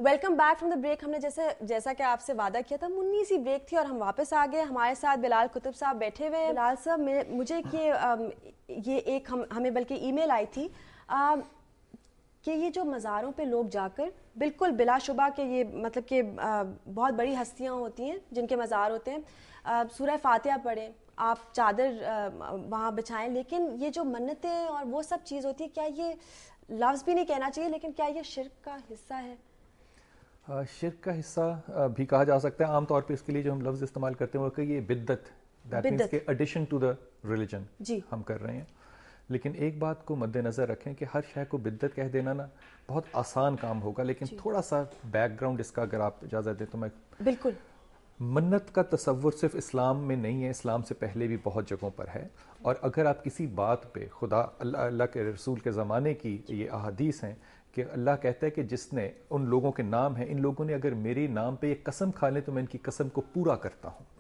Welcome back from the break. ہم نے جیسا کہ آپ سے وعدہ کیا تھا 19 بریک تھی اور ہم واپس آ گئے. ہمارے ساتھ بلال کتب صاحب بیٹھے ہوئے. بلال صاحب مجھے یہ ایک ہمیں بلکہ ای میل آئی تھی کہ یہ جو مزاروں پہ لوگ جا کر بالکل بلا شبہ کہ یہ مطلب کہ بہت بڑی ہستیاں ہوتی ہیں جن کے مزار ہوتے ہیں, سورہ فاتحہ پڑھیں, آپ چادر وہاں بچھائیں, لیکن یہ جو منتیں اور وہ سب چیز ہوتی ہے, کیا یہ لفظ بھی نہیں کہنا چاہیے لیکن کیا یہ شرک کا حصہ ہے؟ شرک کا حصہ بھی کہا جا سکتا ہے. عام طور پہ اس کے لیے جو ہم لفظ استعمال کرتے ہیں وہ کہ یہ بدعت, دیٹ مینس کہ ایڈیشن ٹو دا ریلیجن ہم کر رہے ہیں. لیکن ایک بات کو مد نظر رکھیں کہ ہر شے کو بدعت کہہ دینا نا بہت آسان کام ہوگا, لیکن تھوڑا سا بیک گراؤنڈ اس کا اگر آپ اجازت دیں تو میں بالکل. منت کا تصور صرف اسلام میں نہیں ہے, اسلام سے پہلے بھی بہت جگہوں پر ہے. اور اگر آپ کسی بات پہ خدا اللہ کے رسول کے زمانے کی یہ احادیث ہیں کہ اللہ کہتا ہے کہ جس نے ان لوگوں کے نام ہیں, ان لوگوں نے اگر میری نام پہ یہ قسم کھا لیں تو میں ان کی قسم کو پورا کرتا ہوں.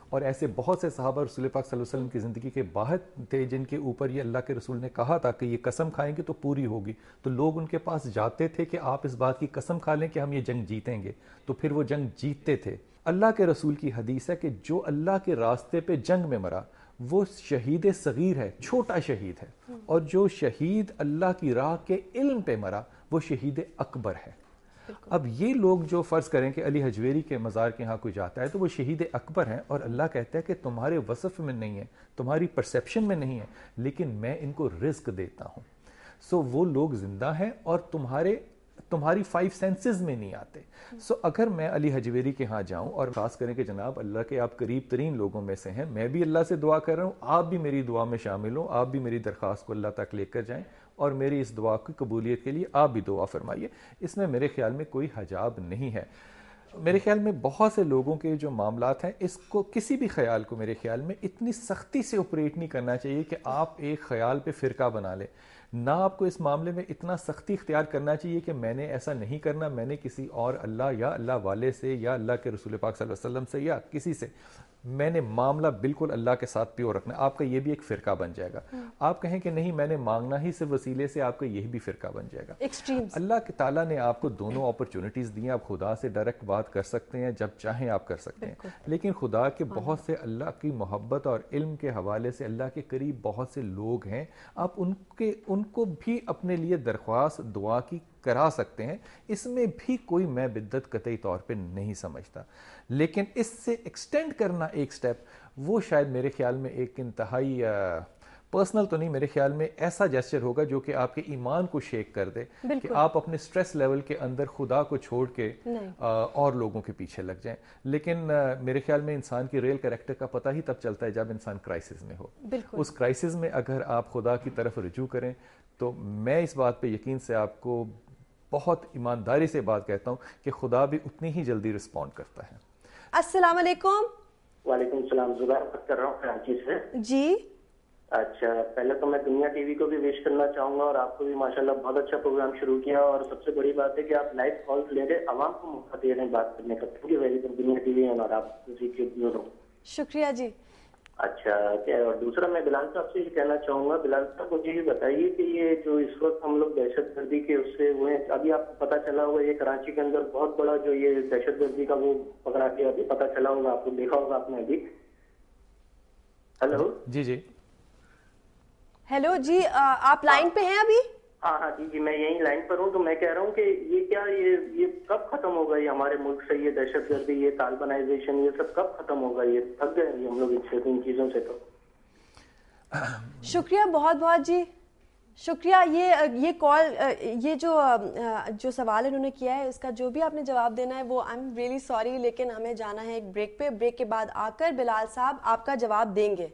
اور ایسے بہت سے صحابہ رسول پاک صلی اللہ علیہ وسلم کی زندگی کے باہر تھے جن کے اوپر یہ اللہ کے رسول نے کہا تھا کہ یہ قسم کھائیں گے تو پوری ہوگی. تو لوگ ان کے پاس جاتے تھے کہ آپ اس بات کی قسم کھا لیں کہ ہم یہ جنگ جیتیں گے, تو پھر وہ جنگ جیتتے تھے. اللہ کے رسول کی حدیث ہے کہ جو اللہ کے راستے پہ جنگ میں مرا وہ شہید صغیر ہے, چھوٹا شہید ہے, اور جو شہید اللہ کی راہ کے علم پہ مرا وہ شہید اکبر ہے. اب یہ لوگ جو فرض کریں کہ علی حجویری کے مزار کے ہاں کوئی جاتا ہے تو وہ شہید اکبر ہیں, اور اللہ کہتا ہے کہ تمہارے وصف میں نہیں ہے, تمہاری پرسیپشن میں نہیں ہے, لیکن میں ان کو رزق دیتا ہوں. سو وہ لوگ زندہ ہیں اور تمہاری 5 سینسز میں نہیں آتے. سو اگر میں علی حجویری کے ہاں جاؤں اور خاص کریں کہ جناب اللہ کے آپ قریب ترین لوگوں میں سے ہیں, میں بھی اللہ سے دعا کر رہا ہوں, آپ بھی میری دعا میں شامل ہوں, آپ بھی میری درخواست کو اللہ تک لے کر جائیں اور میری اس دعا کی قبولیت کے لیے آپ بھی دعا فرمائیے. اس میں میرے خیال میں کوئی حجاب نہیں ہے. میرے خیال میں بہت سے لوگوں کے جو معاملات ہیں, اس کو کسی بھی خیال کو میرے خیال میں اتنی سختی سے آپریٹ نہیں کرنا چاہیے کہ آپ ایک خیال پہ فرقہ بنا لیں. نہ آپ کو اس معاملے میں اتنا سختی اختیار کرنا چاہیے کہ میں نے ایسا نہیں کرنا, میں نے کسی اور اللہ یا اللہ والے سے یا اللہ کے رسول پاک صلی اللہ علیہ وسلم سے یا کسی سے میں نے معاملہ بالکل اللہ کے ساتھ پیور رکھنا. آپ کا یہ بھی ایک فرقہ بن جائے گا. آپ کہیں کہ نہیں میں نے مانگنا ہی صرف وسیلے سے, آپ کا یہی بھی فرقہ بن جائے گا. اللہ کے تعالیٰ نے آپ کو دونوں اپرچونٹیز دی ہیں. آپ خدا سے ڈائریکٹ بات کر سکتے ہیں, جب چاہیں آپ کر سکتے ہیں, لیکن خدا کے بہت سے اللہ کی محبت اور علم کے حوالے سے اللہ کے قریب بہت سے لوگ ہیں, آپ ان کو بھی اپنے لیے درخواست دعا کی کرا سکتے ہیں. اس میں بھی کوئی میں بدعت قطعی طور پہ نہیں سمجھتا, لیکن اس سے ایکسٹینڈ کرنا ایک سٹیپ وہ شاید میرے خیال میں ایک انتہائی پرسنل تو نہیں, میرے خیال میں ایسا جیسچر ہوگا جو کہ آپ کے ایمان کو شیک کر دے کہ آپ اپنے سٹریس لیول کے اندر خدا کو چھوڑ کے اور لوگوں کے پیچھے لگ جائیں. لیکن میرے خیال میں انسان کی ریل کریکٹر کا پتہ ہی تب چلتا ہے جب انسان کرائسس میں ہو. اس کرائسس میں اگر آپ خدا کی طرف رجوع کریں تو میں اس بات پہ یقین سے آپ کو بہت ایمانداری سے بات کہتا ہوں کہ خدا بھی اتنی ہی جلدی رسپونڈ کرتا ہے. السلام علیکم. وعلیکم السلام. زبیر بات کر رہا ہوں کراچی سے. جی اچھا, پہلے تو میں دنیا ٹی وی کو بھی وش کرنا چاہوں گا, اور آپ کو بھی ماشاءاللہ بہت اچھا پروگرام شروع کیا, اور سب سے بڑی بات ہے کہ آپ لائیو کال لے رہے, عوام کو موقع دے رہے ہیں بات کرنے کا. تھینک یو ویری مچ دنیا ٹی وی اور آپ اسی کے دونوں. شکریہ جی. اچھا, اور دوسرا میں بلال صاحب سے یہ کہنا چاہوں گا, بلال صاحب مجھے یہ بتائیے کہ یہ جو اس وقت ہم لوگ دہشت گردی کے اس سے ہوئے, ابھی آپ کو پتہ چلا ہوگا یہ کراچی کے اندر بہت بڑا جو یہ دہشت گردی کا وہ پکڑا کے ابھی پتہ چلا ہوگا, آپ کو دیکھا ہوگا آپ نے ابھی. ہیلو جی جی ہیلو جی, آپ لائن پہ ہیں ابھی؟ ہاں جی میں یہیں لائن پر ہوں. تو میں کہہ رہا ہوں کہ یہ کیا یہ کب ختم ہوگا, یہ ہمارے ملک سے یہ دہشت گردی, یہ طالبانائزیشن, یہ سب کب ختم ہوگا؟ یہ تھک گئے ہم لوگ ان چیزوں سے. تو شکریہ بہت بہت جی, شکریہ. یہ کال, یہ جو سوال انہوں نے کیا ہے اس کا جو بھی آپ نے جواب دینا ہے وہ آئی ایم ریئلی سوری, لیکن ہمیں جانا ہے ایک بریک پہ. بریک کے بعد آ کر بلال صاحب آپ کا جواب دیں گے.